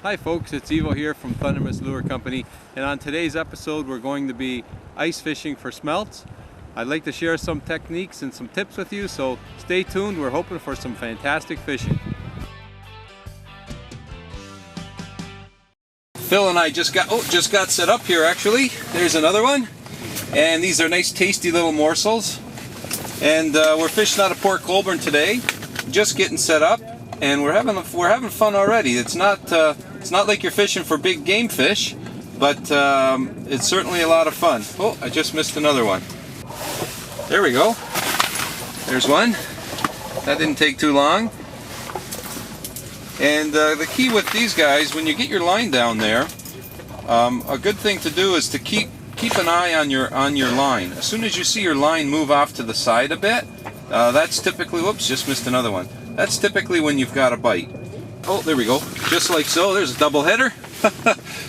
Hi folks, it's Evo here from Thundermist Lure Company, and on today's episode we're going to be ice fishing for smelts. I'd like to share some techniques and some tips with you, so stay tuned. We're hoping for some fantastic fishing. Phil and I just got set up here actually. There's another one, and these are nice tasty little morsels. And we're fishing out of Port Colborne today, just getting set up, and we're having fun already. It's not like you're fishing for big game fish, but it's certainly a lot of fun. Oh, I just missed another one. There we go. There's one. That didn't take too long. And the key with these guys, when you get your line down there, a good thing to do is to keep an eye on your line. As soon as you see your line move off to the side a bit, that's typically, whoops, just missed another one. That's typically when you've got a bite. Oh, there we go. Just like so. There's a double header.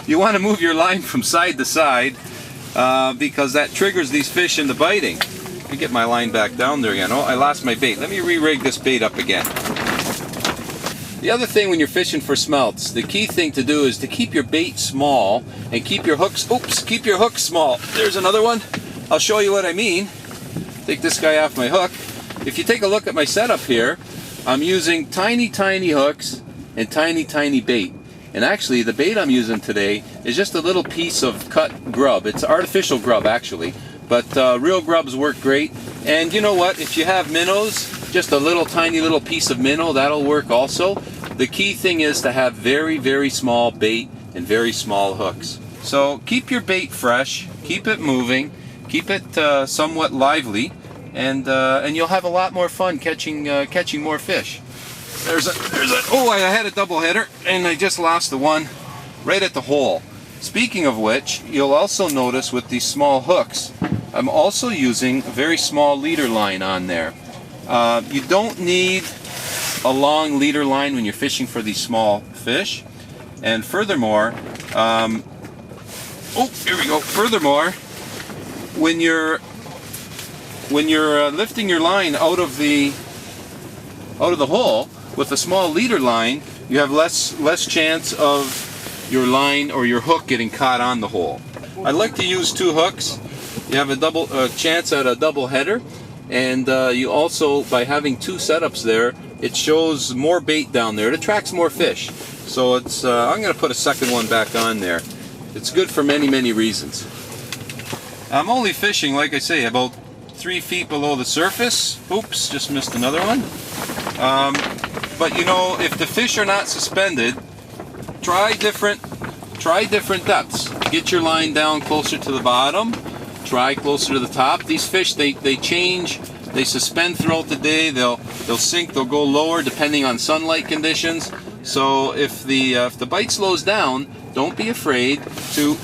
You want to move your line from side to side because that triggers these fish into biting. Let me get my line back down there again. Oh, I lost my bait. Let me re-rig this bait up again. The other thing when you're fishing for smelts, the key thing to do is to keep your bait small and keep your hooks, keep your hooks small. There's another one. I'll show you what I mean. Take this guy off my hook. If you take a look at my setup here, I'm using tiny hooks and tiny bait. And actually the bait I'm using today is just a little piece of cut grub. It's artificial grub actually, but real grubs work great. And you know what, if you have minnows, just a tiny little piece of minnow, that'll work also. The key thing is to have very small bait and very small hooks. So keep your bait fresh, keep it moving, keep it somewhat lively, and you'll have a lot more fun catching more fish. Oh, I had a double header and I just lost the one right at the hole. Speaking of which, you'll also notice with these small hooks, I'm also using a very small leader line on there. You don't need a long leader line when you're fishing for these small fish. And furthermore, oh, here we go. Furthermore, when you're lifting your line out of the hole with a small leader line, you have less chance of your line or your hook getting caught on the hole. I like to use two hooks. You have a chance at a double header, and you also, by having two setups there, it shows more bait down there. It attracts more fish. So it's I'm going to put a second one back on there. It's good for many reasons. I'm only fishing, like I say, about 3 feet below the surface. Oops, just missed another one. But you know, if the fish are not suspended, try different depths. Get your line down closer to the bottom. Try closer to the top. These fish, they change. They suspend throughout the day. They'll sink. They'll go lower depending on sunlight conditions. So if the bite slows down, don't be afraid to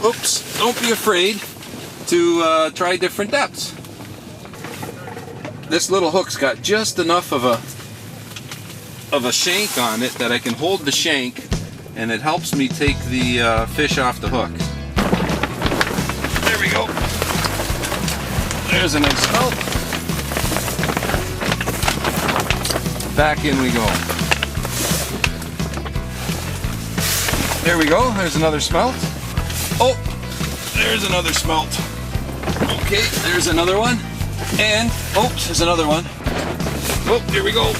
try different depths. This little hook's got just enough of a shank on it that I can hold the shank, and it helps me take the fish off the hook. There we go. There's a nice smelt. Back in we go. There we go. There's another smelt. Oh, there's another smelt. Okay, there's another one. And, oh, there's another one. Oh, here we go.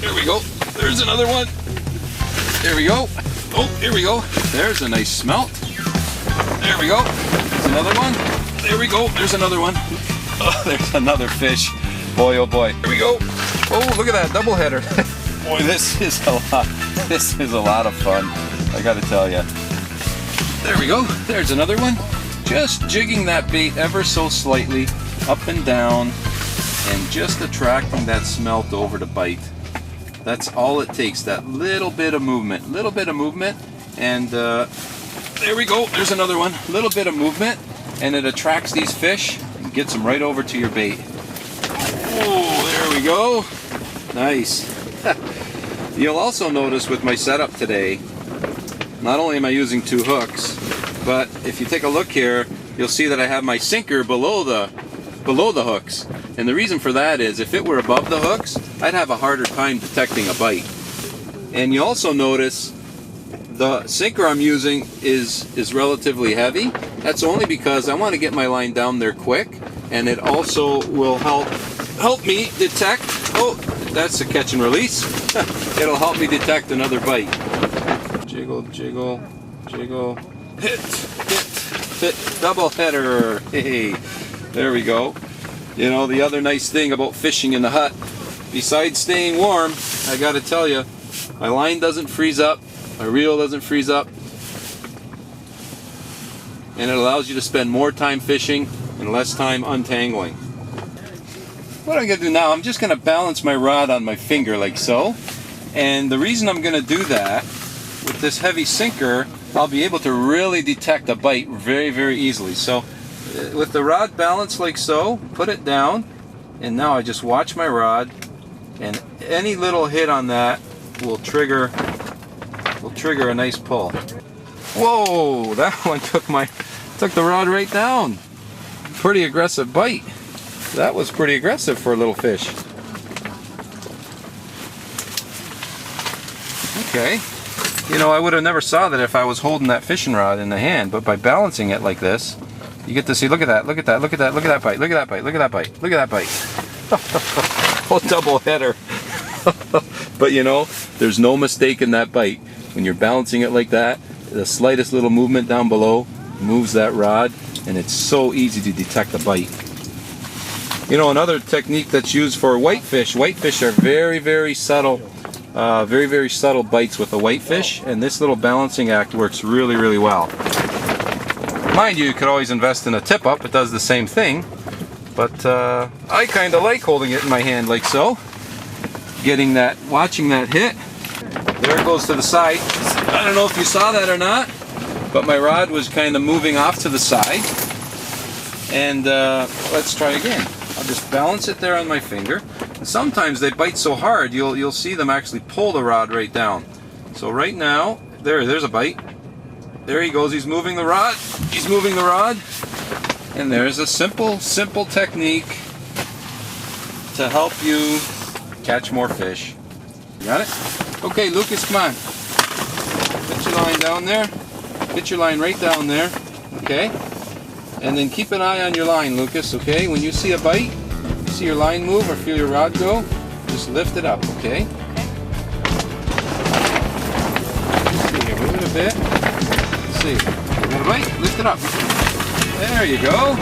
There we go. There's another one. There we go. Oh, here we go. There's a nice smelt. There we go. There's another one. There we go. There's another one. Oh, there's another fish. Boy, oh boy. Here we go. Oh, look at that double header. Boy, this is a lot. This is a lot of fun, I gotta tell you. There we go. There's another one. Just jigging that bait ever so slightly up and down and just attracting that smelt over to bite. That's all it takes, that little bit of movement, and there we go. There's another one. Little bit of movement, and it attracts these fish and gets them right over to your bait. Oh, there we go. Nice. You'll also notice with my setup today, not only am I using two hooks, but if you take a look here, you'll see that I have my sinker below the hooks. And the reason for that is if it were above the hooks, I'd have a harder time detecting a bite. And you also notice The sinker I'm using is relatively heavy. That's only because I want to get my line down there quick, and it also will help me detect, oh, that's a catch and release. It'll help me detect another bite. Jiggle, jiggle, jiggle, hit, double header. Hey, there we go. You know, the other nice thing about fishing in the hut, besides staying warm, I gotta tell you, my line doesn't freeze up, my reel doesn't freeze up, and it allows you to spend more time fishing and less time untangling. What I'm going to do now, I'm just going to balance my rod on my finger like so, and the reason I'm going to do that, with this heavy sinker, I'll be able to really detect a bite very, very easily. So with the rod balanced like so, put it down, and now I just watch my rod, and any little hit on that will trigger a nice pull. Whoa, that one took the rod right down. Pretty aggressive bite. That was pretty aggressive for a little fish. Okay. You know, I would have never saw that if I was holding that fishing rod in the hand, but by balancing it like this, you get to see, look at that, look at that, look at that, look at that bite, look at that bite, look at that bite, look at that bite. Oh, double header. But you know, there's no mistake in that bite. When you're balancing it like that, the slightest little movement down below moves that rod, and it's so easy to detect the bite. You know, another technique that's used for whitefish. Whitefish are very, very subtle, very subtle bites with a whitefish, and this little balancing act works really, really well. Mind you, you could always invest in a tip-up. It does the same thing, but I kind of like holding it in my hand like so, getting that, watching that hit. There it goes to the side. I don't know if you saw that or not, but my rod was kind of moving off to the side. And let's try again. I'll just balance it there on my finger. And sometimes they bite so hard, you'll see them actually pull the rod right down. So right now, there's a bite. There he goes. He's moving the rod. He's moving the rod. And there's a simple technique to help you catch more fish. You got it? Okay, Lucas, come on. Get your line down there. Get your line right down there. Okay? And then keep an eye on your line, Lucas, okay? When you see a bite, see your line move or feel your rod go, just lift it up, okay? Let's see here, move it a bit. Let's see. You got a bite? Lift it up. There you go.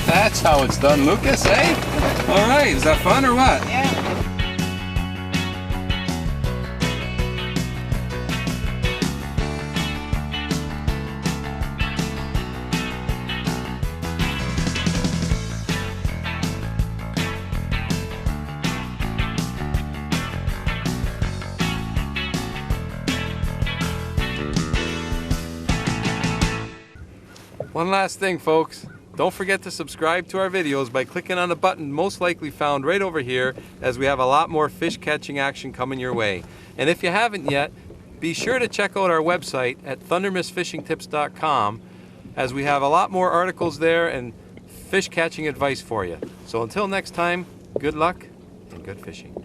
That's how it's done, Lucas, eh? All right, is that fun or what? Yeah. One last thing, folks. Don't forget to subscribe to our videos by clicking on the button most likely found right over here, as we have a lot more fish catching action coming your way. And if you haven't yet, be sure to check out our website at thundermistfishingtips.com, as we have a lot more articles there and fish catching advice for you. So until next time, good luck and good fishing.